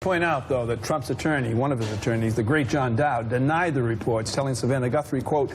point out, though, that Trump's attorney, one of his attorneys, the great John Dowd, denied the reports, telling Savannah Guthrie, quote,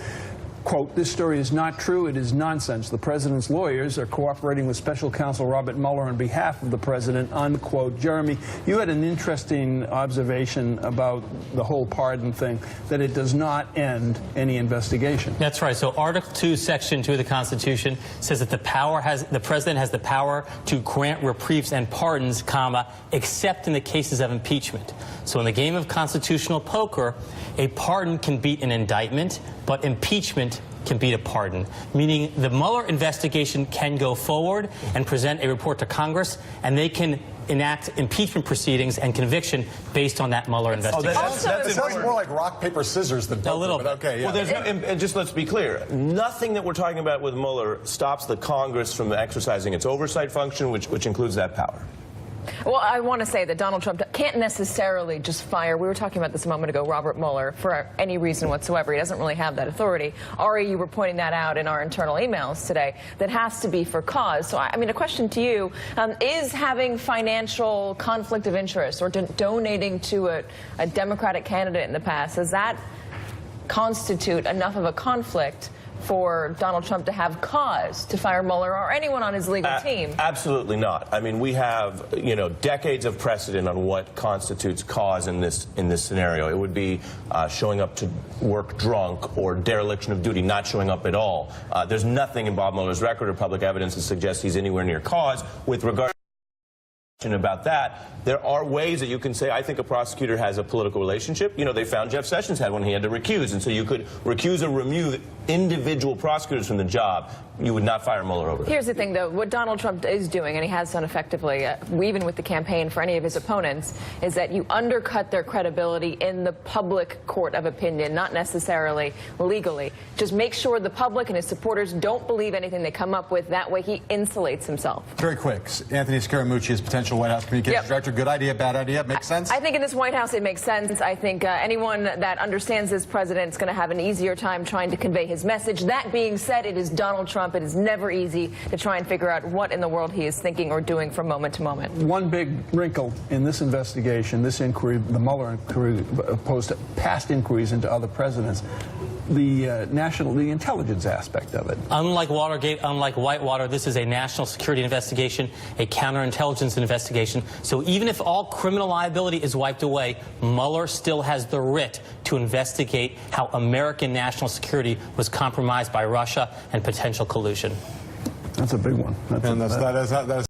"This story is not true. It is nonsense. The president's lawyers are cooperating with special counsel Robert Mueller on behalf of the president," unquote. Jeremy, you had an interesting observation about the whole pardon thing, that it does not end any investigation. That's right. So Article 2, Section 2 of the Constitution says that the president has the power to grant reprieves and pardons, comma, except in the cases of impeachment. So in the game of constitutional poker, a pardon can beat an indictment, but impeachment can beat a pardon, meaning the Mueller investigation can go forward and present a report to Congress, and they can enact impeachment proceedings and conviction based on that Mueller investigation. That sounds more like rock, paper, scissors than poker, a little bit. Okay, yeah. Well, and just let's be clear, nothing that we're talking about with Mueller stops the Congress from exercising its oversight function, which includes that power. Well, I want to say that Donald Trump can't necessarily just fire, we were talking about this a moment ago, Robert Mueller for any reason whatsoever. He doesn't really have that authority. Ari, you were pointing that out in our internal emails today. That has to be for cause. So, I mean, a question to you, is having financial conflict of interest or donating to a Democratic candidate in the past, does that constitute enough of a conflict for Donald Trump to have cause to fire Mueller or anyone on his legal team? Absolutely not. I mean, we have, decades of precedent on what constitutes cause in this scenario. It would be showing up to work drunk or dereliction of duty, not showing up at all. There's nothing in Bob Mueller's record or public evidence that suggests he's anywhere near cause. With regard about that, there are ways that you can say, I think a prosecutor has a political relationship. They found Jeff Sessions had one. He had to recuse, and so you could recuse or remove individual prosecutors from the job. You would not fire Mueller over that. Here's the thing, though. What Donald Trump is doing, and he has done effectively, even with the campaign for any of his opponents, is that you undercut their credibility in the public court of opinion, not necessarily legally. Just make sure the public and his supporters don't believe anything they come up with. That way he insulates himself. Very quick. Anthony Scaramucci is potential White House Communications Director. Good idea, bad idea? Makes sense? I think in this White House it makes sense. I think anyone that understands this president is going to have an easier time trying to convey his message. That being said, it is Donald Trump. It is never easy to try and figure out what in the world he is thinking or doing from moment to moment. One big wrinkle in this investigation, this inquiry, the Mueller inquiry, opposed to past inquiries into other presidents, the intelligence aspect of it. Unlike Watergate, unlike Whitewater, this is a national security investigation, a counterintelligence investigation. So even if all criminal liability is wiped away, Mueller still has the writ to investigate how American national security was compromised by Russia and potential collusion. That's a big one. That is